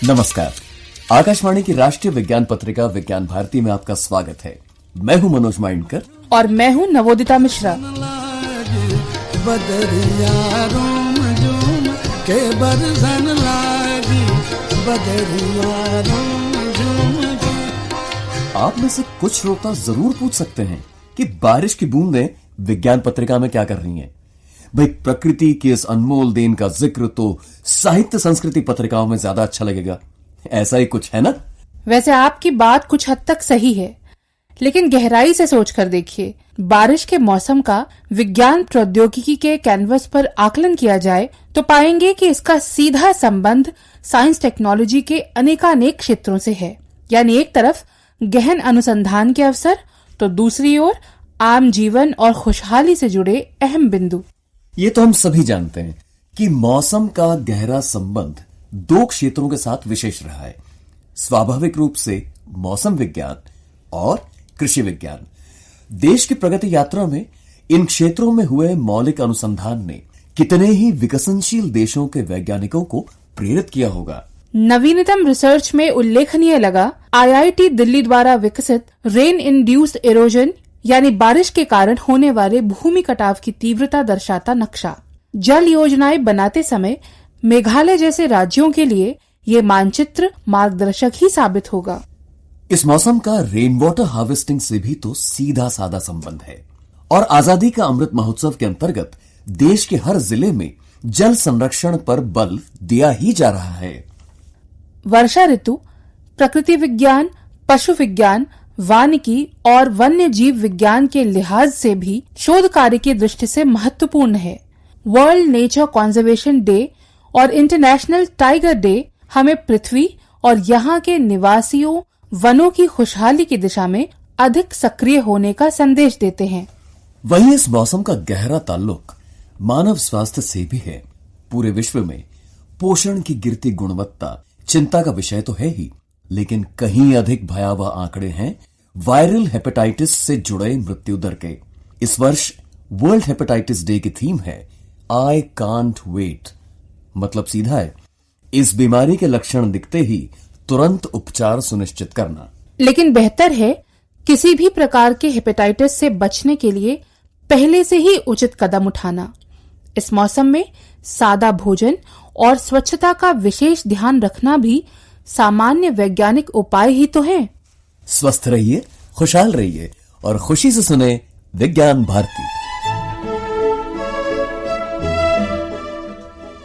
नमस्कार। आकाशवाणी की राष्ट्रीय विज्ञान पत्रिका विज्ञान भारती में आपका स्वागत है। मैं हूं मनोज माइंडकर और मैं हूं नवोदिता मिश्रा। आप में से कुछ श्रोता जरूर पूछ सकते हैं कि बारिश की बूंदें विज्ञान पत्रिका में क्या कर रही हैं। भाई, प्रकृति की इस अनमोल देन का जिक्र तो साहित्य संस्कृति पत्रिकाओं में ज्यादा अच्छा लगेगा, ऐसा ही कुछ है ना? वैसे आपकी बात कुछ हद तक सही है, लेकिन गहराई से सोचकर देखिए, बारिश के मौसम का विज्ञान प्रौद्योगिकी के कैनवस पर आकलन किया जाए तो पाएंगे कि इसका सीधा संबंध साइंस टेक्नोलॉजी के अनेकानेक क्षेत्रों से है। यानी एक तरफ गहन अनुसंधान के अवसर तो दूसरी ओर आम जीवन और खुशहाली से जुड़े अहम बिंदु। ये तो हम सभी जानते हैं कि मौसम का गहरा संबंध दो क्षेत्रों के साथ विशेष रहा है, स्वाभाविक रूप से मौसम विज्ञान और कृषि विज्ञान। देश की प्रगति यात्रा में इन क्षेत्रों में हुए मौलिक अनुसंधान ने कितने ही विकसनशील देशों के वैज्ञानिकों को प्रेरित किया होगा। नवीनतम रिसर्च में उल्लेखनीय लगा IIT दिल्ली द्वारा विकसित रेन इंड्यूस्ड इरोजन यानी बारिश के कारण होने वाले भूमि कटाव की तीव्रता दर्शाता नक्शा। जल योजनाएं बनाते समय मेघालय जैसे राज्यों के लिए ये मानचित्र मार्गदर्शक ही साबित होगा। इस मौसम का रेन वाटर हार्वेस्टिंग से भी तो सीधा साधा संबंध है और आजादी का अमृत महोत्सव के अंतर्गत देश के हर जिले में जल संरक्षण पर बल दिया ही जा रहा है। वर्षा ऋतु प्रकृति विज्ञान, पशु विज्ञान, वानिकी और वन्य जीव विज्ञान के लिहाज से भी शोध कार्य की दृष्टि से महत्वपूर्ण है। वर्ल्ड नेचर कंजर्वेशन डे और इंटरनेशनल टाइगर डे हमें पृथ्वी और यहाँ के निवासियों वनों की खुशहाली की दिशा में अधिक सक्रिय होने का संदेश देते हैं। वहीं इस मौसम का गहरा ताल्लुक मानव स्वास्थ्य से भी है। पूरे विश्व में पोषण की गिरती गुणवत्ता चिंता का विषय तो है ही, लेकिन कहीं अधिक भयावह आंकड़े हैं वायरल हेपेटाइटिस से जुड़े मृत्यु दर के। इस वर्ष वर्ल्ड हेपेटाइटिस डे की थीम है आई कांट वेट। मतलब सीधा है, इस बीमारी के लक्षण दिखते ही तुरंत उपचार सुनिश्चित करना। लेकिन बेहतर है किसी भी प्रकार के हेपेटाइटिस से बचने के लिए पहले से ही उचित कदम उठाना। इस मौसम में सादा भोजन और स्वच्छता का विशेष ध्यान रखना भी सामान्य वैज्ञानिक उपाय ही तो है। स्वस्थ रहिए, खुशहाल रहिए और खुशी से सुने विज्ञान भारती।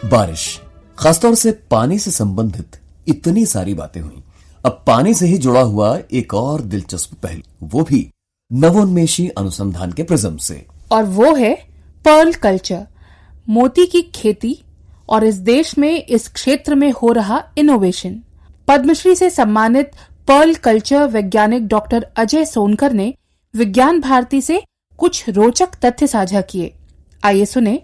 बारिश, खासतौर से पानी से संबंधित इतनी सारी बातें हुई। अब पानी से ही जुड़ा हुआ एक और दिलचस्प पहलू, वो भी नवोन्मेषी अनुसंधान के प्रिज्म से, और वो है पर्ल कल्चर, मोती की खेती और इस देश में इस क्षेत्र में हो रहा इनोवेशन। पद्मश्री से सम्मानित पर्ल कल्चर वैज्ञानिक डॉक्टर अजय सोनकर ने विज्ञान भारती से कुछ रोचक तथ्य साझा किए। आइए सुने,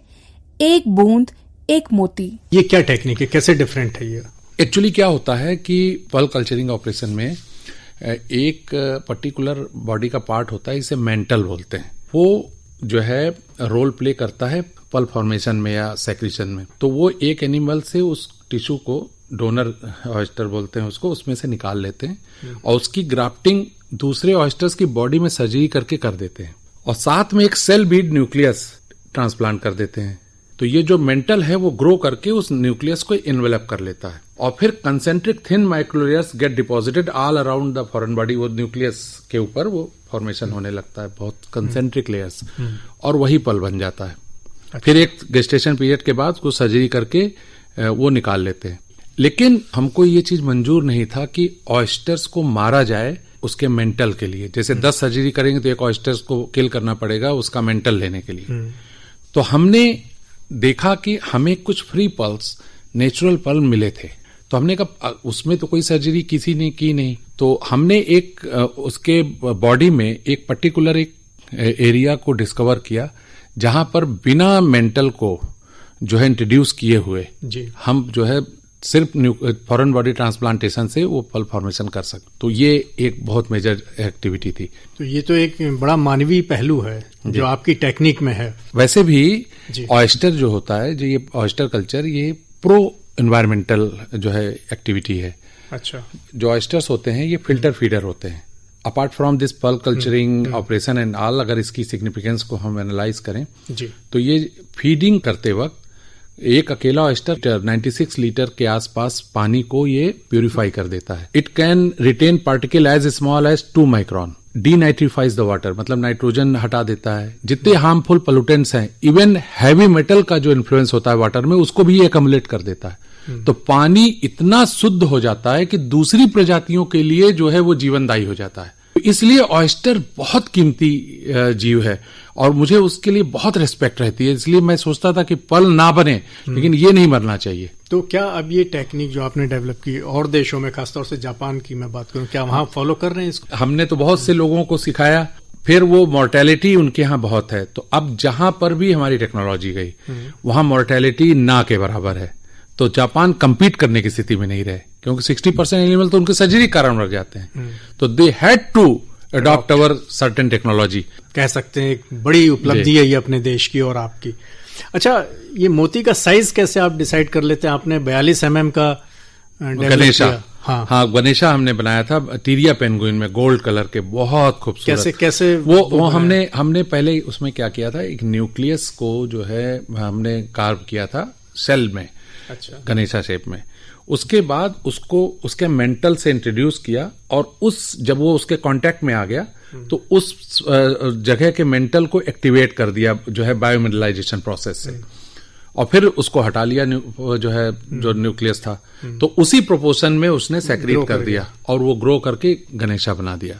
एक बूंद एक मोती। ये क्या टेक्निक है, कैसे डिफरेंट है ये? एक्चुअली क्या होता है कि पर्ल कल्चरिंग ऑपरेशन में एक पर्टिकुलर बॉडी का पार्ट होता है, इसे मेंटल बोलते हैं। वो जो है रोल प्ले करता है पर्ल फॉर्मेशन में या सेक्रेशन में। तो वो एक एनिमल से उस टिश्यू को, डोनर ऑयस्टर बोलते हैं उसको, उसमें से निकाल लेते हैं और उसकी ग्राफ्टिंग दूसरे ऑयस्टर्स की बॉडी में सर्जरी करके कर देते हैं और साथ में एक सेल बीड न्यूक्लियस ट्रांसप्लांट कर देते हैं। तो ये जो मेंटल है वो ग्रो करके उस न्यूक्लियस को इन्वेलप कर लेता है और फिर concentric thin microlayers get deposited all around the foreign body. वो न्यूक्लियस के ऊपर वो फॉर्मेशन होने लगता है, बहुत कंसेंट्रिक लेयर्स, और वही पल बन जाता है। फिर एक गेस्टेशन पीरियड के बाद उसको सर्जरी करके वो निकाल लेते हैं। लेकिन हमको ये चीज मंजूर नहीं था कि ऑयस्टर्स को मारा जाए उसके मेंटल के लिए। जैसे 10 सर्जरी करेंगे तो एक ऑयस्टर्स को किल करना पड़ेगा उसका मेंटल लेने के लिए। तो हमने देखा कि हमें कुछ फ्री पल्स, नेचुरल पल मिले थे। तो हमने कहा उसमें तो कोई सर्जरी किसी ने की नहीं, तो हमने एक उसके बॉडी में एक पर्टिकुलर एक एरिया को डिस्कवर किया जहां पर बिना मेंटल को जो है इंट्रोड्यूस किए हुए हम जो है सिर्फ फॉरेन बॉडी ट्रांसप्लांटेशन से वो पल फॉर्मेशन कर सकते। तो ये एक बहुत मेजर एक्टिविटी थी। तो ये तो एक बड़ा मानवीय पहलू है जो आपकी टेक्निक में है। वैसे भी ऑयस्टर जो होता है, जो ये ऑयस्टर कल्चर, ये प्रो एनवायरमेंटल जो है एक्टिविटी है। अच्छा, जो ऑयस्टर्स होते हैं ये फिल्टर फीडर होते हैं। Apart from this pearl culturing operation and all, अगर इसकी सिग्निफिकेंस को हम एनालाइज करें जी, तो ये फीडिंग करते वक्त एक अकेला ऑयस्टर 96 लीटर के आसपास पानी को ये प्यूरिफाई कर देता है। It can retain particle as small as 2 micron, denitrifies the water, मतलब नाइट्रोजन हटा देता है। जितने हार्मफुल पोल्यूटेंट्स हैं, इवन हैवी मेटल का जो इन्फ्लुएंस होता है वाटर में, उसको भी ये एकमुलेट कर देता है। तो पानी इतना शुद्ध हो जाता है कि दूसरी प्रजातियों के लिए जो है वो जीवनदायी हो जाता है। इसलिए ऑयस्टर बहुत कीमती जीव है और मुझे उसके लिए बहुत रिस्पेक्ट रहती है। इसलिए मैं सोचता था कि पर्ल ना बने, लेकिन ये नहीं मरना चाहिए। तो क्या अब ये टेक्निक जो आपने डेवलप की और देशों में, खासतौर से जापान की मैं बात करूं, क्या वहां फॉलो कर रहे हैं इसको? हमने तो बहुत से लोगों को सिखाया, फिर वो मोर्टेलिटी उनके यहाँ बहुत है, तो अब जहां पर भी हमारी टेक्नोलॉजी गई वहां मोर्टेलिटी ना के बराबर है। तो जापान कंपीट करने की स्थिति में नहीं रहे, क्योंकि 60% एनिमल तो उनके सर्जरी कारण मर जाते हैं। तो they had to adopt our certain technology. कह सकते हैं एक बड़ी उपलब्धि है ये अपने देश की और आपकी। अच्छा, ये मोती का साइज कैसे आप डिसाइड कर लेते हैं? आपने 42 mm का गणेशा, हाँ गणेशा हमने बनाया था टीरिया पेंगुइन में, गोल्ड कलर के, बहुत खूबसूरत। कैसे वो हमने पहले उसमें क्या किया था, एक न्यूक्लियस को जो है हमने कार्व किया था सेल में, अच्छा, गणेशा शेप में। उसके बाद उसको उसके मेंटल से इंट्रोड्यूस किया और जब वो उसके कांटेक्ट में आ गया तो उस जगह के मेंटल को एक्टिवेट कर दिया जो है बायोमिनरलाइजेशन प्रोसेस से, और फिर उसको हटा लिया जो न्यूक्लियस था। तो उसी प्रोपोर्शन में उसने सेक्रेट कर दिया और वो ग्रो करके गणेशा बना दिया।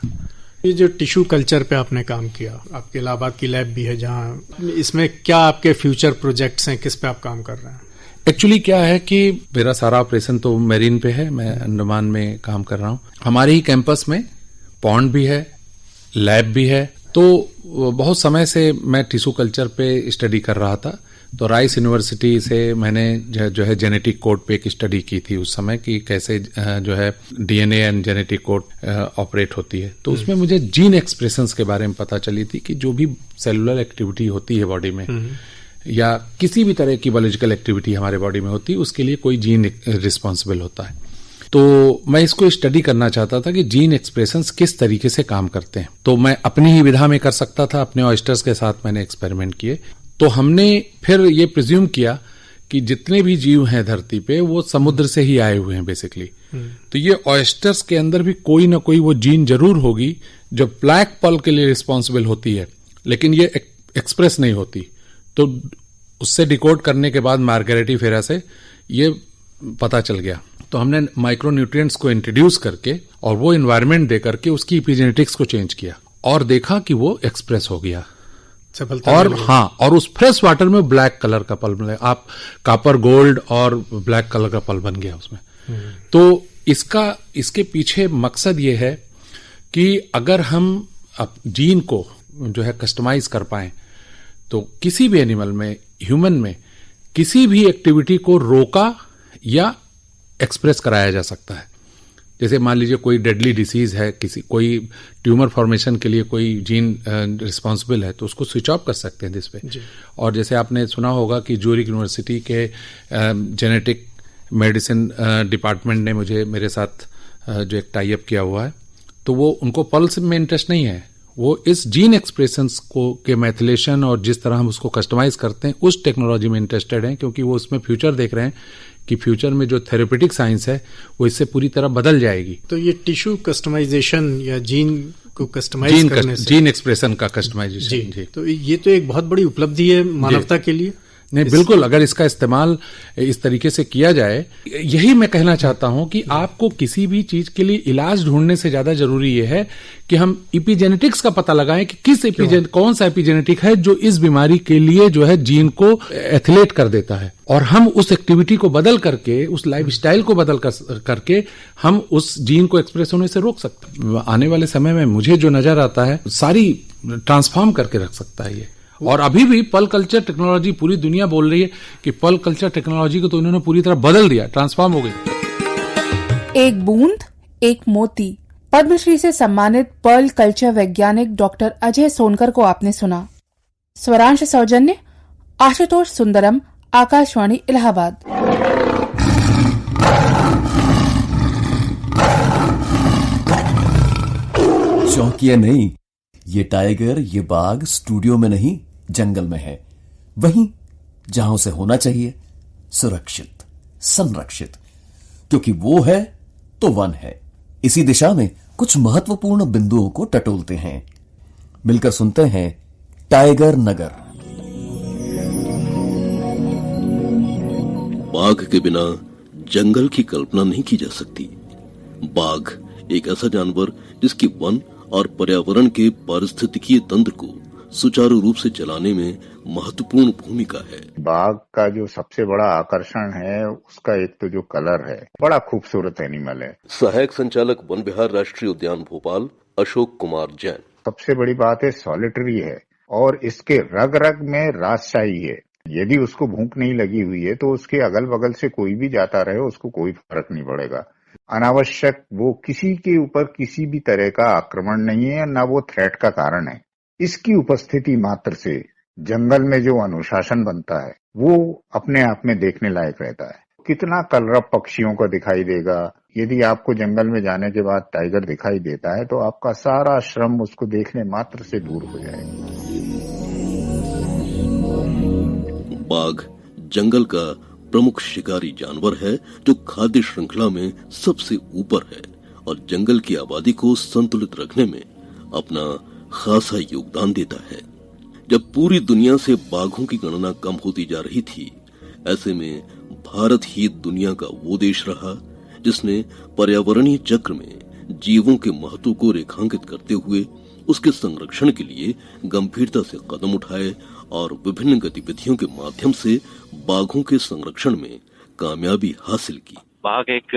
ये जो टिश्यू कल्चर पे आपने काम किया, आपके इलाहाबाद की लैब भी है जहां, इसमें क्या आपके फ्यूचर प्रोजेक्ट्स हैं, किस पे आप काम कर रहे हैं? एक्चुअली क्या है कि मेरा सारा ऑपरेशन तो मेरीन पे है, मैं अंडमान में काम कर रहा हूँ। हमारे ही कैंपस में पॉन्ड भी है, लैब भी है। तो बहुत समय से मैं टिश्यू कल्चर पे स्टडी कर रहा था। तो राइस यूनिवर्सिटी से मैंने जो है जेनेटिक कोड पे एक स्टडी की थी उस समय, कि कैसे जो है DNA and genetic code operate होती है। तो उसमें मुझे जीन एक्सप्रेशंस के बारे में पता चली थी कि जो भी सेलुलर एक्टिविटी होती है बॉडी में या किसी भी तरह की बायोलॉजिकल एक्टिविटी हमारे बॉडी में होती है, उसके लिए कोई जीन रिस्पॉन्सिबल होता है। तो मैं इसको स्टडी करना चाहता था कि जीन एक्सप्रेशंस किस तरीके से काम करते हैं। तो मैं अपनी ही विधा में कर सकता था, अपने ऑयस्टर्स के साथ मैंने एक्सपेरिमेंट किए। तो हमने फिर ये प्रिज्यूम किया कि जितने भी जीव हैं धरती पे वो समुद्र से ही आए हुए हैं बेसिकली। तो ये ऑयस्टर्स के अंदर भी कोई ना कोई वो जीन जरूर होगी जो ब्लैक पर्ल के लिए रिस्पॉन्सिबल होती है, लेकिन ये एक्सप्रेस नहीं होती। तो उससे डिकोड करने के बाद मार्गरेटी फेरा से ये पता चल गया। तो हमने माइक्रोन्यूट्रिएंट्स को इंट्रोड्यूस करके और वो एनवायरनमेंट दे करके उसकी एपिजेनेटिक्स को चेंज किया और देखा कि वो एक्सप्रेस हो गया। और हाँ, और उस फ्रेश वाटर में ब्लैक कलर का पल्प मिला, आप कापर गोल्ड और ब्लैक कलर का पल्प बन गया उसमें। तो इसके पीछे मकसद ये है कि अगर हम जीन को जो है कस्टमाइज कर पाए तो किसी भी एनिमल में, ह्यूमन में, किसी भी एक्टिविटी को रोका या एक्सप्रेस कराया जा सकता है। जैसे मान लीजिए कोई डेडली डिसीज है, कोई ट्यूमर फॉर्मेशन के लिए कोई जीन रिस्पॉन्सिबल है, तो उसको स्विच ऑफ कर सकते हैं दिस पे। और जैसे आपने सुना होगा कि ज्यूरिख यूनिवर्सिटी के जेनेटिक मेडिसिन डिपार्टमेंट ने मेरे साथ जो एक टाई अप किया हुआ है, तो वो उनको पल्स में इंटरेस्ट नहीं है, वो इस जीन एक्सप्रेशंस को के मैथिलेशन और जिस तरह हम उसको कस्टमाइज करते हैं उस टेक्नोलॉजी में इंटरेस्टेड हैं, क्योंकि वो उसमें फ्यूचर देख रहे हैं कि फ्यूचर में जो थेरेपेटिक साइंस है वो इससे पूरी तरह बदल जाएगी। तो ये टिश्यू कस्टमाइजेशन या जीन को कस्टमाइज करने से, जीन एक्सप्रेशन का कस्टमाइजेशन जी। तो ये तो एक बहुत बड़ी उपलब्धि है मानवता के लिए। नहीं, बिल्कुल, अगर इसका इस्तेमाल इस तरीके से किया जाए, यही मैं कहना चाहता हूं कि आपको किसी भी चीज के लिए इलाज ढूंढने से ज्यादा जरूरी यह है कि हम एपिजेनेटिक्स का पता लगाएं कि कौन सा एपिजेनेटिक है जो इस बीमारी के लिए जो है जीन को एथलेट कर देता है, और हम उस एक्टिविटी को बदल करके, उस लाइफस्टाइल को बदल करके हम उस जीन को एक्सप्रेस होने से रोक सकते हैं। आने वाले समय में मुझे जो नजर आता है सारी ट्रांसफॉर्म करके रख सकता है ये। और अभी भी पर्ल कल्चर टेक्नोलॉजी, पूरी दुनिया बोल रही है कि पर्ल कल्चर टेक्नोलॉजी को तो इन्होंने पूरी तरह बदल दिया, ट्रांसफॉर्म हो गई। एक बूंद एक मोती, पद्मश्री से सम्मानित पर्ल कल्चर वैज्ञानिक डॉक्टर अजय सोनकर को आपने सुना। स्वरांश सौजन्य आशुतोष सुंदरम, आकाशवाणी इलाहाबाद। चौंकिए नहीं, ये टाइगर, ये बाघ स्टूडियो में नहीं, जंगल में है, वहीं जहां उसे होना चाहिए, सुरक्षित, संरक्षित, क्योंकि वो है तो वन है। इसी दिशा में कुछ महत्वपूर्ण बिंदुओं को टटोलते हैं। मिलकर सुनते हैं टाइगर नगर। बाघ के बिना जंगल की कल्पना नहीं की जा सकती। बाघ एक ऐसा जानवर जिसकी वन और पर्यावरण के पारिस्थितिकीय तंत्र को सुचारू रूप से चलाने में महत्वपूर्ण भूमिका है। बाघ का जो सबसे बड़ा आकर्षण है, उसका एक तो जो कलर है, बड़ा खूबसूरत एनिमल है। सहायक संचालक वन विहार राष्ट्रीय उद्यान भोपाल अशोक कुमार जैन। सबसे बड़ी बात है सॉलिटरी है और इसके रग रग में राजशाही है। यदि उसको भूख नहीं लगी हुई है तो उसके अगल बगल से कोई भी जाता रहे, उसको कोई फर्क नहीं पड़ेगा। अनावश्यक वो किसी के ऊपर किसी भी तरह का आक्रमण नहीं है, ना वो थ्रेट का कारण है। इसकी उपस्थिति मात्र से जंगल में जो अनुशासन बनता है वो अपने आप में देखने लायक रहता है। कितना कलरव पक्षियों को दिखाई देगा। यदि आपको जंगल में जाने के बाद टाइगर दिखाई देता है तो आपका सारा श्रम उसको देखने मात्र से दूर हो जाएगा। बाघ जंगल का प्रमुख शिकारी जानवर है जो खाद्य श्रृंखला में सबसे ऊपर है और जंगल की आबादी को संतुलित रखने में अपना खासा योगदान देता है। जब पूरी दुनिया से बाघों की गणना कम होती जा रही थी, ऐसे में भारत ही दुनिया का वो देश रहा जिसने पर्यावरणीय चक्र में जीवों के महत्व को रेखांकित करते हुए उसके संरक्षण के लिए गंभीरता से कदम उठाए और विभिन्न गतिविधियों के माध्यम से बाघों के संरक्षण में कामयाबी हासिल की। बाघ एक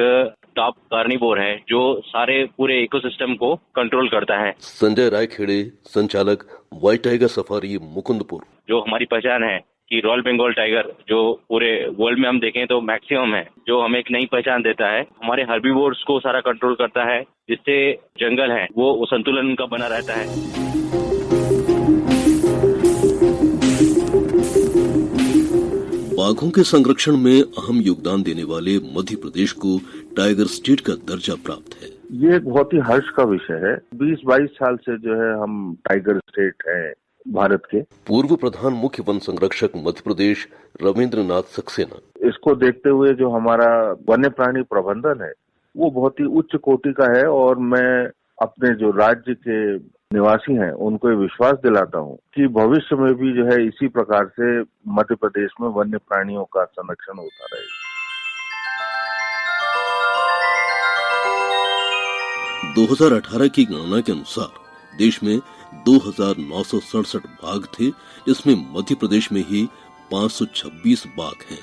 टॉप कार्निवोर है जो सारे पूरे इकोसिस्टम को कंट्रोल करता है। संजय रायखेड़े, संचालक व्हाइट टाइगर सफारी मुकुंदपुर। जो हमारी पहचान है कि रॉयल बंगाल टाइगर जो पूरे वर्ल्ड में हम देखें तो मैक्सिमम है, जो हमें एक नई पहचान देता है। हमारे हर्बीवोर्स को सारा कंट्रोल करता है, जिससे जंगल है वो संतुलन उनका बना रहता है। बाघों के संरक्षण में अहम योगदान देने वाले मध्य प्रदेश को टाइगर स्टेट का दर्जा प्राप्त है। ये एक बहुत ही हर्ष का विषय है। 20-22 साल से जो है हम टाइगर स्टेट है भारत के। पूर्व प्रधान मुख्य वन संरक्षक मध्य प्रदेश रविंद्रनाथ सक्सेना। इसको देखते हुए जो हमारा वन्य प्राणी प्रबंधन है वो बहुत ही उच्च कोटि का है और मैं अपने जो राज्य के निवासी हैं उनको ये विश्वास दिलाता हूं कि भविष्य में भी जो है इसी प्रकार से मध्य प्रदेश में वन्य प्राणियों का संरक्षण होता रहेगा। 2018 की गणना के अनुसार देश में 2,967 बाघ थे, जिसमें मध्य प्रदेश में ही 526 बाघ हैं।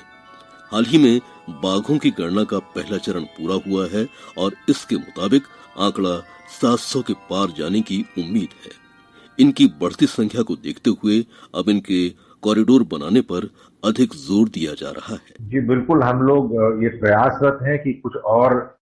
हाल ही में बाघों की गणना का पहला चरण पूरा हुआ है और इसके मुताबिक आंकड़ा 700 के पार जाने की उम्मीद है। इनकी बढ़ती संख्या को देखते हुए अब इनके कॉरिडोर बनाने पर अधिक जोर दिया जा रहा है। जी बिल्कुल, हम लोग ये प्रयासरत हैं कि कुछ और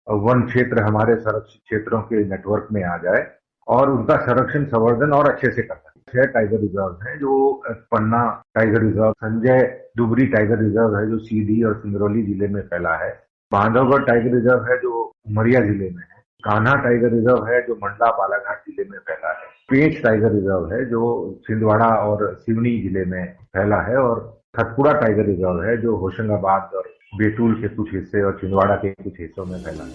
वन क्षेत्र हमारे संरक्षित क्षेत्रों के नेटवर्क में आ जाए और उनका संरक्षण संवर्धन और अच्छे से करना है। 6 टाइगर रिजर्व हैं, जो Panna tiger reserve, Sanjay Dubri tiger reserve है जो सीधी और सिंगरौली जिले में फैला है, बांधवगढ़ टाइगर रिजर्व है जो उमरिया जिले में है, कान्हा टाइगर रिजर्व है जो मंडला बालाघाट जिले में फैला है, पेंच टाइगर रिजर्व है जो छिंदवाड़ा और सिवनी जिले में फैला है और खतपुड़ा टाइगर रिजर्व है जो होशंगाबाद और बैतूल के कुछ हिस्से और छिंदवाड़ा के कुछ हिस्सों में फैला है।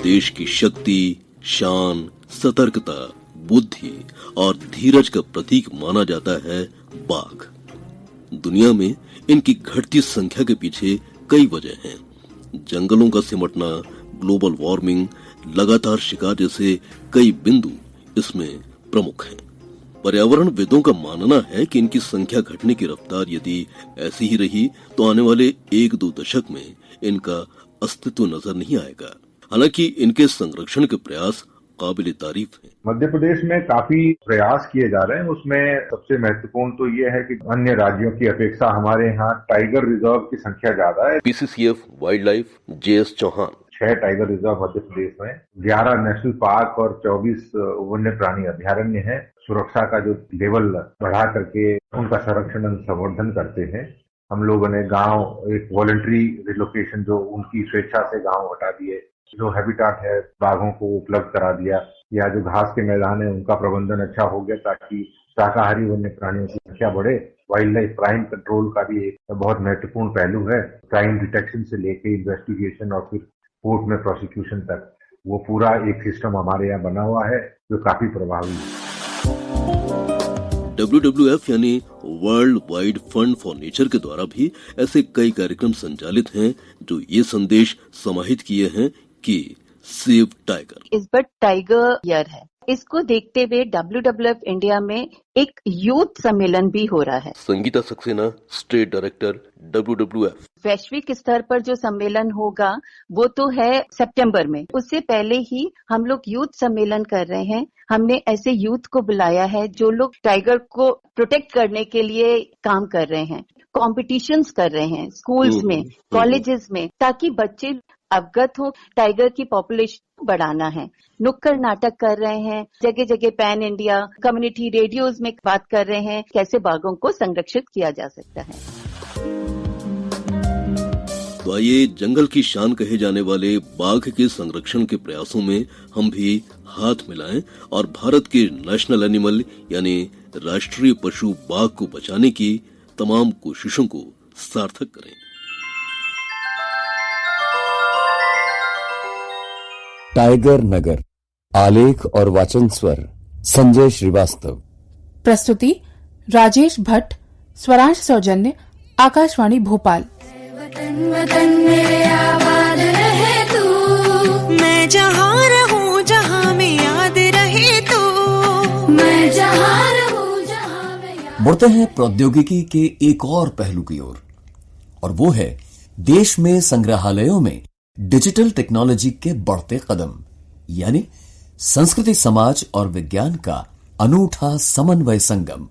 देश की शक्ति, शान, सतर्कता, बुद्धि और धीरज का प्रतीक माना जाता है बाघ। दुनिया में इनकी घटती संख्या के पीछे कई वजह हैं। जंगलों का सिमटना, ग्लोबल वार्मिंग, लगातार शिकार जैसे कई बिंदु इसमें प्रमुख हैं। पर्यावरण विदों का मानना है कि इनकी संख्या घटने की रफ्तार यदि ऐसी ही रही तो आने वाले 1-2 दशक में इनका अस्तित्व नजर नहीं आएगा। हालांकि इनके संरक्षण के प्रयास काबिल तारीफ है। मध्य प्रदेश में काफी प्रयास किए जा रहे हैं। उसमें सबसे महत्वपूर्ण तो ये है कि अन्य राज्यों की अपेक्षा हमारे यहाँ टाइगर रिजर्व की संख्या ज्यादा है। PCCF wildlife JS Chauhan. 6 tiger reserve Madhya Pradesh में, 11 नेशनल पार्क और 24 वन्य प्राणी अभ्यारण्य है। सुरक्षा का जो लेवल बढ़ा करके उनका संरक्षण संवर्धन करते हैं। हम लोगों ने गांव एक वॉलंटरी रिलोकेशन जो उनकी स्वेच्छा से गांव हटा दिए, जो हैबिटाट है बाघों को उपलब्ध करा दिया, या जो घास के मैदान है उनका प्रबंधन अच्छा हो गया ताकि शाकाहारी वन्य प्राणियों की संख्या बढ़े। वाइल्ड लाइफ क्राइम कंट्रोल का भी एक बहुत महत्वपूर्ण पहलू है। क्राइम डिटेक्शन से लेके इन्वेस्टिगेशन और फिर कोर्ट में प्रोसिक्यूशन तक वो पूरा एक सिस्टम हमारे यहाँ बना हुआ है जो काफी प्रभावी है। WWF यानी world wide fund for nature के द्वारा भी ऐसे कई कार्यक्रम संचालित हैं जो ये संदेश समाहित किए हैं कि सेव टाइगर। इस बार टाइगर ईयर है, इसको देखते हुए WWF इंडिया में एक यूथ सम्मेलन भी हो रहा है। Sangeeta Saxena, state director WWF। वैश्विक स्तर पर जो सम्मेलन होगा वो तो है सितंबर में, उससे पहले ही हम लोग यूथ सम्मेलन कर रहे हैं। हमने ऐसे यूथ को बुलाया है जो लोग टाइगर को प्रोटेक्ट करने के लिए काम कर रहे हैं, कॉम्पिटिशन्स कर रहे हैं स्कूल्स में, कॉलेजेस में, ताकि बच्चे अवगत हो। टाइगर की पॉपुलेशन बढ़ाना है। नुक्कड़ नाटक कर रहे हैं, जगह जगह पैन इंडिया कम्युनिटी रेडियोज में बात कर रहे हैं कैसे बाघों को संरक्षित किया जा सकता है। तो आइए जंगल की शान कहे जाने वाले बाघ के संरक्षण के प्रयासों में हम भी हाथ मिलाएं और भारत के नेशनल एनिमल यानी राष्ट्रीय पशु बाघ को बचाने की तमाम कोशिशों को सार्थक करें। टाइगर नगर, आलेख और वाचन स्वर संजय श्रीवास्तव। प्रस्तुति राजेश भट्ट, स्वरांश सौजन्य आकाशवाणी भोपाल। वतन वतन मेरे आबाद रहे तू, मैं जहाँ रहूं जहाँ में याद रहे तू, मैं जहाँ रहूं जहाँ में याद। बढ़ते हैं प्रौद्योगिकी के एक और पहलू की ओर, और वो है देश में संग्रहालयों में डिजिटल टेक्नोलॉजी के बढ़ते कदम, यानी संस्कृति समाज और विज्ञान का अनूठा समन्वय संगम।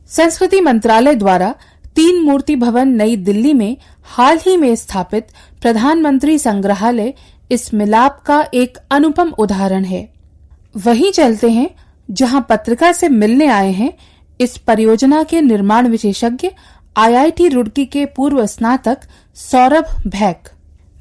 संस्कृति मंत्रालय द्वारा 3 मूर्ति भवन नई दिल्ली में हाल ही में स्थापित प्रधानमंत्री संग्रहालय इस मिलाप का एक अनुपम उदाहरण है। वहीं चलते हैं जहां पत्रिका से मिलने आए हैं इस परियोजना के निर्माण विशेषज्ञ IIT रुड़की के पूर्व स्नातक सौरभ भैक।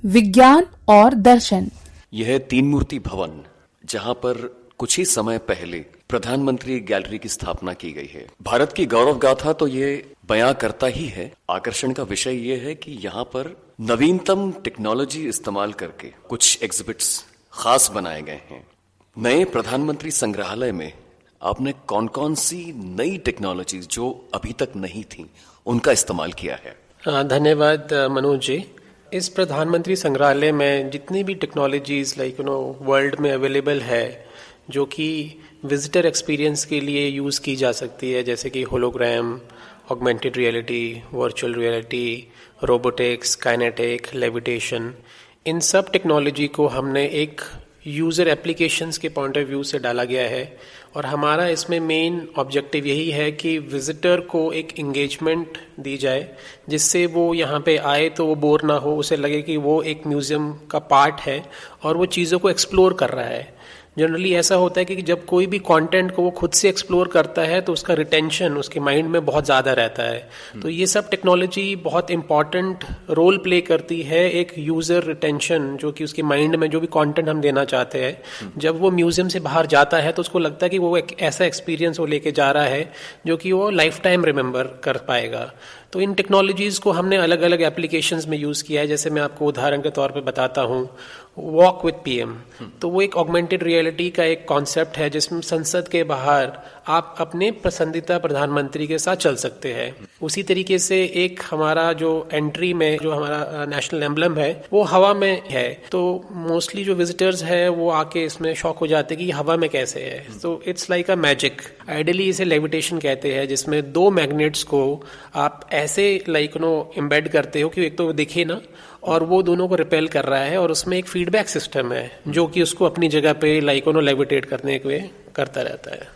विज्ञान और दर्शन। यह 3 मूर्ति भवन जहां पर कुछ ही समय पहले प्रधानमंत्री गैलरी की स्थापना की गई है। भारत की गौरव गाथा तो ये बयां करता ही है। आकर्षण का विषय ये है कि यहाँ पर नवीनतम टेक्नोलॉजी इस्तेमाल करके कुछ एग्जिबिट्स खास बनाए गए हैं। नए प्रधानमंत्री संग्रहालय में आपने कौन कौन सी नई टेक्नोलॉजी जो अभी तक नहीं थी उनका इस्तेमाल किया है? धन्यवाद मनोज जी। इस प्रधानमंत्री संग्रहालय में जितनी भी टेक्नोलॉजीज वर्ल्ड में अवेलेबल है जो कि विजिटर एक्सपीरियंस के लिए यूज़ की जा सकती है, जैसे कि hologram, augmented reality, virtual reality, robotics, kinetic, levitation, इन सब टेक्नोलॉजी को हमने एक यूज़र एप्लीकेशंस के पॉइंट ऑफ व्यू से डाला गया है। और हमारा इसमें मेन ऑब्जेक्टिव यही है कि विजिटर को एक इंगेजमेंट दी जाए जिससे वो यहाँ पे आए तो वो बोर ना हो, उसे लगे कि वो एक म्यूज़ियम का पार्ट है और वो चीज़ों को एक्सप्लोर कर रहा है। जनरली ऐसा होता है कि जब कोई भी कंटेंट को वो खुद से एक्सप्लोर करता है तो उसका रिटेंशन उसके माइंड में बहुत ज़्यादा रहता है। तो ये सब टेक्नोलॉजी बहुत इंपॉर्टेंट रोल प्ले करती है एक यूज़र रिटेंशन, जो कि उसके माइंड में जो भी कंटेंट हम देना चाहते हैं, जब वो म्यूजियम से बाहर जाता है तो उसको लगता है कि वो एक ऐसा एक्सपीरियंस वो लेके जा रहा है जो कि वो लाइफ टाइम रिमेंबर कर पाएगा। तो इन टेक्नोलॉजीज़ को हमने अलग अलग एप्लीकेशंस में यूज़ किया है। जैसे मैं आपको उदाहरण के तौर पे बताता हूँ, वॉक विद PM। तो वो एक ऑगमेंटेड रियलिटी का एक कॉन्सेप्ट है जिसमें संसद के बाहर आप अपने पसंदीदा प्रधानमंत्री के साथ चल सकते हैं। उसी तरीके से एक हमारा जो एंट्री में जो हमारा नेशनल एम्बलम है वो हवा में है, तो मोस्टली जो विजिटर्स है वो आके इसमें शॉक हो जाते हैं कि हवा में कैसे है। तो it's like a magic. Ideally इसे लेविटेशन कहते हैं, जिसमें 2 मैग्नेट्स को आप ऐसे एम्बेड करते हो कि एक तो दिखे ना और वो दोनों को रिपेल कर रहा है, और उसमें एक फीडबैक सिस्टम है जो कि उसको अपनी जगह पे लेविटेट करने के लिए करता रहता है।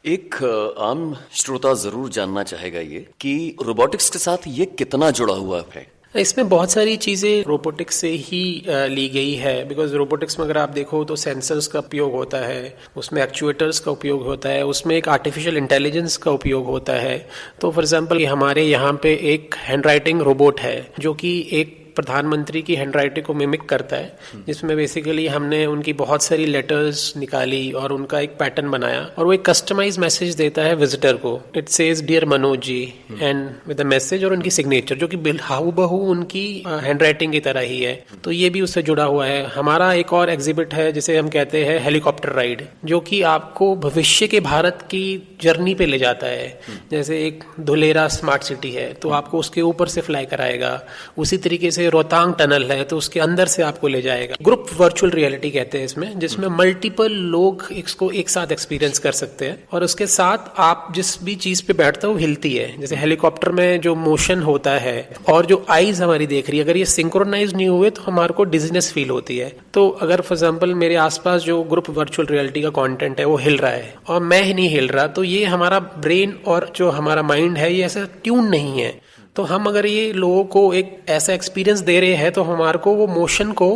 एक आम श्रोता जरूर जानना चाहेगा ये कि रोबोटिक्स के साथ ये कितना जुड़ा हुआ है? इसमें बहुत सारी चीज़ें रोबोटिक्स से ही ली गई है, बिकॉज रोबोटिक्स में अगर आप देखो तो सेंसर्स का उपयोग होता है, उसमें एक्चुएटर्स का उपयोग होता है, उसमें एक आर्टिफिशियल इंटेलिजेंस का उपयोग होता है। तो फॉर एग्जांपल हमारे यहाँ पे एक हैंड राइटिंग रोबोट है जो कि एक प्रधानमंत्री की हैंडराइटिंग को मिमिक करता है, जिसमें बेसिकली हमने उनकी बहुत सारी लेटर्स निकाली और उनका एक पैटर्न बनाया और वो एक कस्टमाइज मैसेज देता है विजिटर को। It says dear Manoj ji and with a message और उनकी सिग्नेचर जो कि हूबहू उनकी हैंडराइटिंग की तरह ही है। तो ये भी उससे जुड़ा हुआ है। हमारा एक और एग्जिबिट है जिसे हम कहते हैं हेलीकॉप्टर राइड, जो कि आपको भविष्य के भारत की जर्नी पे ले जाता है। जैसे एक धुलेरा स्मार्ट सिटी है तो आपको उसके ऊपर से फ्लाई कराएगा, उसी तरीके से रोहतांग टनल है तो उसके अंदर से आपको ले जाएगा। ग्रुप वर्चुअल रियलिटी कहते हैं इसमें, जिसमें मल्टीपल लोग इसको एक साथ एक्सपीरियंस कर सकते हैं और उसके साथ आप जिस भी चीज पे बैठते हो वो हिलती है। जैसे हेलीकॉप्टर में जो मोशन होता है और जो आईज हमारी देख रही है, अगर ये सिंक्रोनाइज नहीं हुए तो हमारे को डिजीनेस फील होती है। तो अगर फॉर एग्जाम्पल मेरे आसपास जो ग्रुप वर्चुअल रियलिटी का कंटेंट है वो हिल रहा है और मैं ही नहीं हिल रहा, तो ये हमारा ब्रेन और जो हमारा माइंड है ये ऐसा ट्यून नहीं है। तो हम अगर ये लोगों को एक ऐसा एक्सपीरियंस दे रहे हैं तो हमारे को वो मोशन को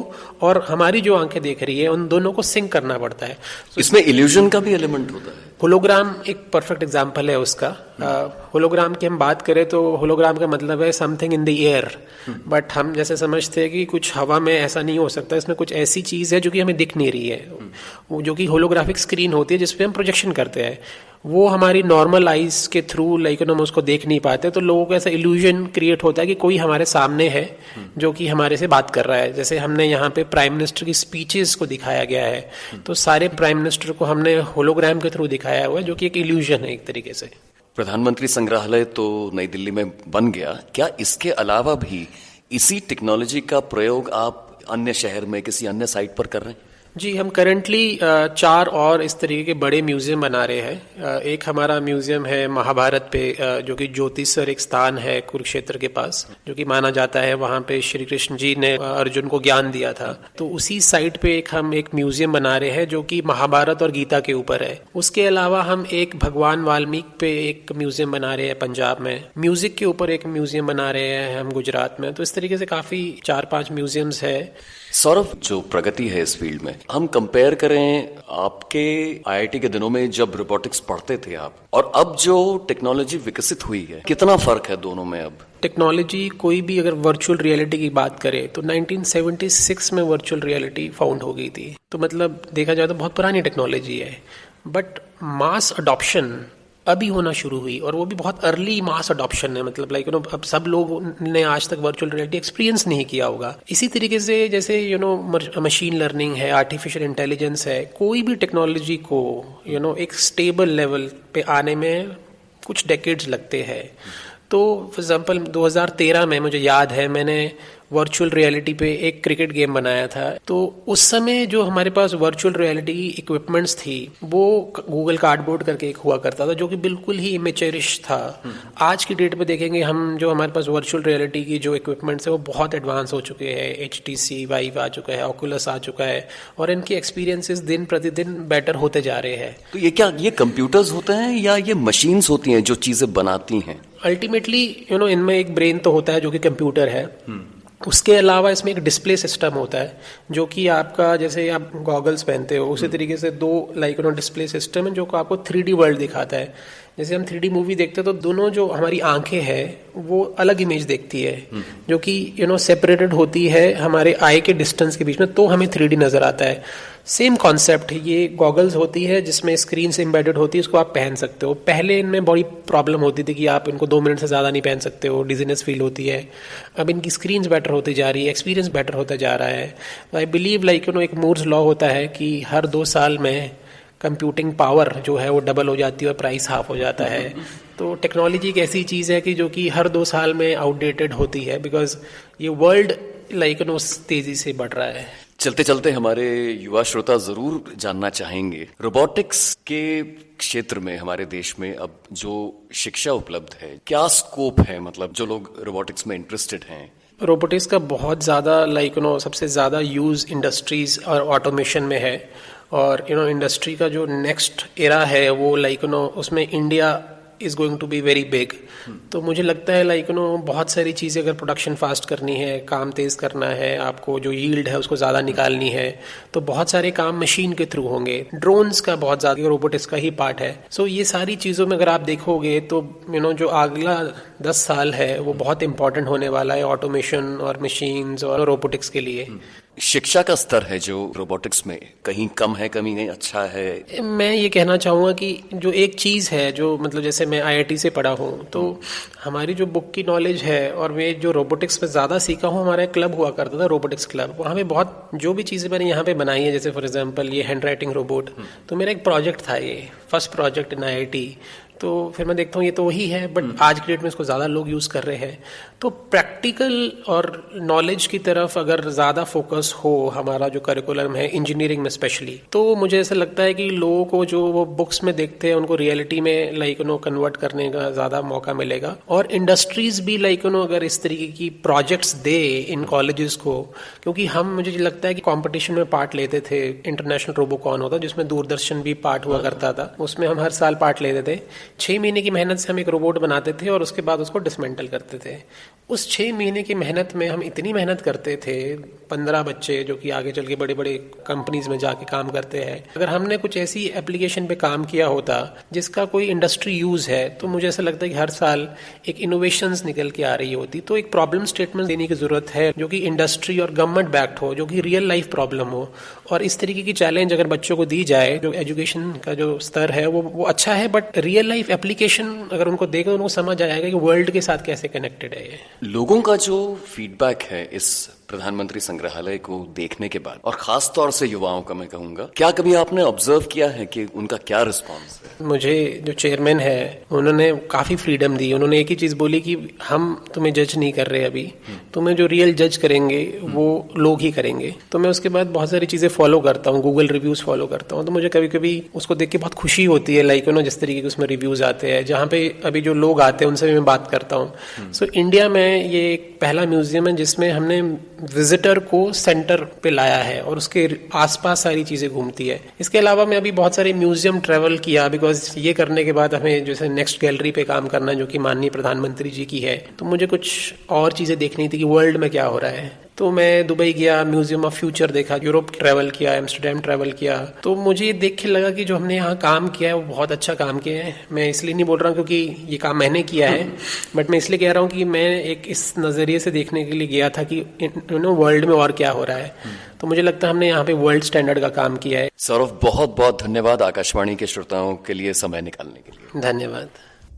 और हमारी जो आंखें देख रही है उन दोनों को सिंक करना पड़ता है। इसमें इल्यूजन का भी एलिमेंट होता है। होलोग्राम एक परफेक्ट एग्जांपल है उसका। होलोग्राम की हम बात करें तो होलोग्राम का मतलब है something in the air, but हम जैसे समझते हैं कि कुछ हवा में ऐसा नहीं हो सकता, इसमें कुछ ऐसी चीज है जो कि हमें दिख नहीं रही है, वो जो कि होलोग्राफिक स्क्रीन होती है जिसपे हम प्रोजेक्शन करते हैं। वो हमारी नॉर्मल आइज के थ्रू लाइक हम उसको देख नहीं पाते, तो लोगों को ऐसा इल्यूजन क्रिएट होता है कि कोई हमारे सामने है जो कि हमारे से बात कर रहा है। जैसे हमने यहाँ पे प्राइम मिनिस्टर की स्पीचेस को दिखाया गया है, तो सारे प्राइम मिनिस्टर को हमने होलोग्राम के थ्रू दिखाया हुआ है, जो कि एक इल्यूजन है एक तरीके से। प्रधानमंत्री संग्रहालय तो नई दिल्ली में बन गया, क्या इसके अलावा भी इसी टेक्नोलॉजी का प्रयोग आप अन्य शहर में किसी अन्य साइट पर कर रहे हैं? जी, हम करेंटली 4 और इस तरीके के बड़े म्यूजियम बना रहे हैं। एक हमारा म्यूजियम है महाभारत पे, जो कि ज्योतिषर एक स्थान है कुरुक्षेत्र के पास, जो कि माना जाता है वहाँ पे श्री कृष्ण जी ने अर्जुन को ज्ञान दिया था। तो उसी साइट पे हम एक म्यूजियम बना रहे हैं जो कि महाभारत और गीता के ऊपर है। उसके अलावा हम एक भगवान वाल्मीकि पे एक म्यूजियम बना रहे हैं पंजाब में, म्यूजिक के ऊपर एक म्यूजियम बना रहे हैं हम गुजरात में। तो इस तरीके से काफी 4-5 म्यूजियम्स है। सौरभ, जो प्रगति है इस फील्ड में, हम कंपेयर करें आपके आईआईटी के दिनों में जब रोबोटिक्स पढ़ते थे आप, और अब जो टेक्नोलॉजी विकसित हुई है, कितना फर्क है दोनों में? अब टेक्नोलॉजी, कोई भी अगर वर्चुअल रियलिटी की बात करें तो 1976 में वर्चुअल रियलिटी फाउंड हो गई थी, तो मतलब देखा जाए तो बहुत पुरानी टेक्नोलॉजी है। बट मास अडॉप्शन अभी होना शुरू हुई, और वो भी बहुत अर्ली मास अडॉप्शन है। मतलब लाइक अब सब लोग ने आज तक वर्चुअल रियलिटी एक्सपीरियंस नहीं किया होगा। इसी तरीके से जैसे मशीन लर्निंग है, आर्टिफिशियल इंटेलिजेंस है, कोई भी टेक्नोलॉजी को एक स्टेबल लेवल पे आने में कुछ डेकेड्स लगते हैं। तो फॉर एग्जाम्पल 2013 में मुझे याद है मैंने वर्चुअल रियलिटी पे एक क्रिकेट गेम बनाया था। तो उस समय जो हमारे पास वर्चुअल रियलिटी इक्विपमेंट्स थी वो गूगल कार्डबोर्ड करके एक हुआ करता था, जो कि बिल्कुल ही इमेचरिश था। आज की डेट पे देखेंगे हम, जो हमारे पास वर्चुअल रियलिटी की जो इक्विपमेंट्स है वो बहुत एडवांस हो चुके हैं। HTC Vive आ चुका है, Oculus आ चुका है, और इनके एक्सपीरियंसेस दिन प्रतिदिन बेटर होते जा रहे हैं। तो ये कंप्यूटर्स होते हैं या ये मशीन्स होती हैं जो चीजें बनाती हैं? अल्टीमेटली इनमें एक ब्रेन तो होता है जो कि कंप्यूटर है। उसके अलावा इसमें एक डिस्प्ले सिस्टम होता है, जो कि आपका, जैसे आप गॉगल्स पहनते हो उसी तरीके से 2 डिस्प्ले सिस्टम है जो को आपको 3D वर्ल्ड दिखाता है। जैसे हम 3D मूवी देखते हैं तो दोनों जो हमारी आंखें हैं वो अलग इमेज देखती है, जो कि सेपरेटेड होती है हमारे आई के डिस्टेंस के बीच में, तो हमें 3D नजर आता है। सेम कॉन्सेप्ट ये गॉगल्स होती है जिसमें स्क्रीन से एम्बेडेड होती है, उसको आप पहन सकते हो। पहले इनमें बड़ी प्रॉब्लम होती थी कि आप इनको 2 मिनट से ज़्यादा नहीं पहन सकते हो, डिजीनेस फील होती है। अब इनकी स्क्रीन्स बेटर होती जा रही है, एक्सपीरियंस बेटर होता जा रहा है। आई बिलीव एक मूर्स लॉ होता है कि हर 2 साल में कंप्यूटिंग पावर जो है वो डबल हो जाती है और प्राइस हाफ हो जाता है। तो टेक्नोलॉजी एक ऐसी चीज़ है कि जो कि हर 2 साल में आउटडेटेड होती है, बिकॉज ये वर्ल्ड तेजी से बढ़ रहा है। चलते चलते हमारे युवा श्रोता जरूर जानना चाहेंगे, रोबोटिक्स के क्षेत्र में हमारे देश में अब जो शिक्षा उपलब्ध है, क्या स्कोप है? मतलब जो लोग रोबोटिक्स में इंटरेस्टेड हैं। रोबोटिक्स का बहुत ज़्यादा सबसे ज़्यादा यूज़ इंडस्ट्रीज और ऑटोमेशन में है, और इंडस्ट्री का जो नेक्स्ट एरा है वो उसमें India is going to be very big. तो मुझे लगता है लाइक बहुत सारी चीज़ें अगर प्रोडक्शन फास्ट करनी है, काम तेज़ करना है, आपको जो यील्ड है उसको ज़्यादा निकालनी है, तो बहुत सारे काम मशीन के थ्रू होंगे। ड्रोन्स का बहुत ज़्यादा रोबोटिक्स का ही पार्ट है। सो ये सारी चीज़ों में अगर आप देखोगे तो जो अगला 10 साल है वो बहुत इंपॉर्टेंट होने वाला है ऑटोमेशन और मशीन्स और रोबोटिक्स के लिए। शिक्षा का स्तर है जो रोबोटिक्स में कहीं कम है, कहीं अच्छा है। मैं ये कहना चाहूँगा कि जो एक चीज़ है जो मतलब जैसे मैं IIT से पढ़ा हूँ, तो हमारी जो बुक की नॉलेज है और मैं जो रोबोटिक्स में ज़्यादा सीखा हूँ, हमारा एक क्लब हुआ करता था रोबोटिक्स क्लब। वहाँ पे बहुत जो भी चीज़ें मैंने यहाँ पे बनाई है, जैसे फॉर एग्जांपल ये हैंड राइटिंग रोबोट, तो मेरा एक प्रोजेक्ट था, ये फर्स्ट प्रोजेक्ट इन IIT। तो फिर मैं देखता हूँ ये तो वही है, बट आज की डेट में इसको ज़्यादा लोग यूज़ कर रहे हैं। तो प्रैक्टिकल और नॉलेज की तरफ अगर ज़्यादा फोकस हो हमारा जो करिकुलम है इंजीनियरिंग में स्पेशली, तो मुझे ऐसा लगता है कि लोगों को जो वो बुक्स में देखते हैं उनको रियलिटी में लाइक कन्वर्ट करने का ज़्यादा मौका मिलेगा। और इंडस्ट्रीज भी लाइक अगर इस तरीके की प्रोजेक्ट्स दे इन कॉलेजेस को, क्योंकि हम मुझे लगता है कि कॉम्पिटिशन में पार्ट लेते थे। इंटरनेशनल रोबोकॉन होता जिसमें दूरदर्शन भी पार्ट हुआ करता था, उसमें हम हर साल पार्ट लेते थे। 6 महीने की मेहनत से हम एक रोबोट बनाते थे और उसके बाद उसको डिसमेंटल करते थे। उस 6 महीने की मेहनत में हम इतनी मेहनत करते थे, 15 बच्चे जो कि आगे चल के बड़े बड़े कंपनीज में जाके काम करते हैं। अगर हमने कुछ ऐसी एप्लीकेशन पे काम किया होता जिसका कोई इंडस्ट्री यूज है, तो मुझे ऐसा लगता है कि हर साल एक इनोवेशंस निकल के आ रही होती। तो एक प्रॉब्लम स्टेटमेंट देने की जरूरत है जो कि इंडस्ट्री और गवर्नमेंट बैक्ड हो, जो कि रियल लाइफ प्रॉब्लम हो। और इस तरीके की चैलेंज अगर बच्चों को दी जाए, जो एजुकेशन का जो स्तर है वो अच्छा है, बट रियल लाइफ एप्लीकेशन अगर उनको देगा उनको समझ आएगा कि वर्ल्ड के साथ कैसे कनेक्टेड है ये। लोगों का जो फीडबैक है इस प्रधानमंत्री संग्रहालय को देखने के बाद, और खास तौर से युवाओं का मैं कहूंगा, क्या कभी आपने ऑब्जर्व किया है कि उनका क्या रिस्पॉन्स है? मुझे जो चेयरमैन है उन्होंने काफी फ्रीडम दी। उन्होंने एक ही चीज बोली कि हम तुम्हें जज नहीं कर रहे अभी, तुम्हें जो रियल जज करेंगे वो लोग ही करेंगे। तो मैं उसके बाद बहुत सारी चीजें फॉलो करता हूँ, गूगल रिव्यूज फॉलो करता हूँ। तो मुझे कभी कभी उसको देख के बहुत खुशी होती है, लाइक जिस तरीके के उसमें रिव्यूज आते हैं, जहाँ पे अभी जो लोग आते हैं उनसे भी मैं बात करता हूँ। सो इंडिया में ये एक पहला म्यूजियम है जिसमें हमने विजिटर को सेंटर पे लाया है और उसके आसपास सारी चीजें घूमती है। इसके अलावा मैं अभी बहुत सारे म्यूजियम ट्रेवल किया, बिकॉज ये करने के बाद हमें जैसे नेक्स्ट गैलरी पे काम करना जो कि माननीय प्रधानमंत्री जी की है, तो मुझे कुछ और चीजें देखनी थी कि वर्ल्ड में क्या हो रहा है। तो मैं दुबई गया, म्यूजियम ऑफ फ्यूचर देखा, यूरोप ट्रैवल किया, एम्स्टर्डम ट्रैवल किया। तो मुझे ये देख के लगा कि जो हमने यहाँ काम किया है वो बहुत अच्छा काम किया है। मैं इसलिए नहीं बोल रहा हूँ क्योंकि ये काम मैंने किया है, बट मैं इसलिए कह रहा हूँ कि मैं एक इस नजरिए से देखने के लिए गया था कि वर्ल्ड में और क्या हो रहा है। तो मुझे लगता है हमने यहाँ पे वर्ल्ड स्टैंडर्ड का काम किया है। सौरभ, बहुत बहुत धन्यवाद आकाशवाणी के श्रोताओं के लिए समय निकालने के लिए। धन्यवाद।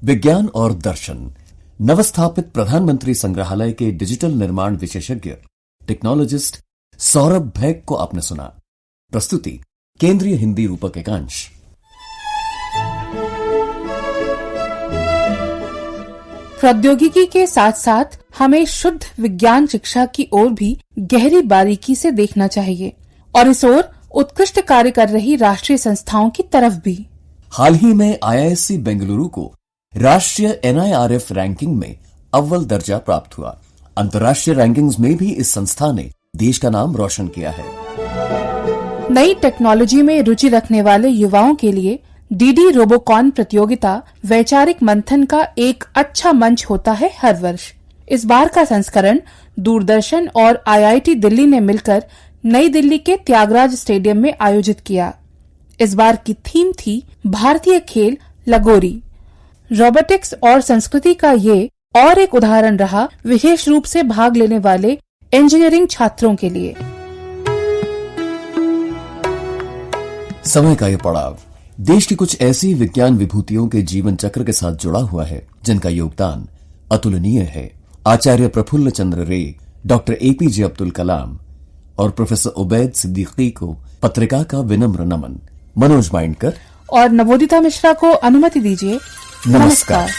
विज्ञान और दर्शन नवस्थापित प्रधानमंत्री संग्रहालय के डिजिटल निर्माण विशेषज्ञ टेक्नोलॉजिस्ट सौरभ भैक को आपने सुना। प्रस्तुति केंद्रीय हिंदी रूपक एकांश। प्रौद्योगिकी के साथ साथ हमें शुद्ध विज्ञान शिक्षा की ओर भी गहरी बारीकी से देखना चाहिए और इस ओर उत्कृष्ट कार्य कर रही राष्ट्रीय संस्थाओं की तरफ भी। हाल ही में IISc बेंगलुरु को राष्ट्रीय NIRF रैंकिंग में अव्वल दर्जा प्राप्त हुआ। अंतर्राष्ट्रीय रैंकिंग्स में भी इस संस्था ने देश का नाम रोशन किया है। नई टेक्नोलॉजी में रुचि रखने वाले युवाओं के लिए DD रोबोकॉन प्रतियोगिता वैचारिक मंथन का एक अच्छा मंच होता है हर वर्ष। इस बार का संस्करण दूरदर्शन और IIT दिल्ली ने मिलकर नई दिल्ली के त्यागराज स्टेडियम में आयोजित किया। इस बार की थीम थी भारतीय खेल लगोरी। रोबोटिक्स और संस्कृति का ये और एक उदाहरण रहा, विशेष रूप से भाग लेने वाले इंजीनियरिंग छात्रों के लिए। समय का ये पड़ाव देश की कुछ ऐसी विज्ञान विभूतियों के जीवन चक्र के साथ जुड़ा हुआ है जिनका योगदान अतुलनीय है। आचार्य प्रफुल्ल चंद्र रे, डॉक्टर APJ अब्दुल कलाम और प्रोफेसर उबैद सिद्दीकी को पत्रिका का विनम्र नमन। मनोज माइंडकर और नवोदिता मिश्रा को अनुमति दीजिए। नमस्कार।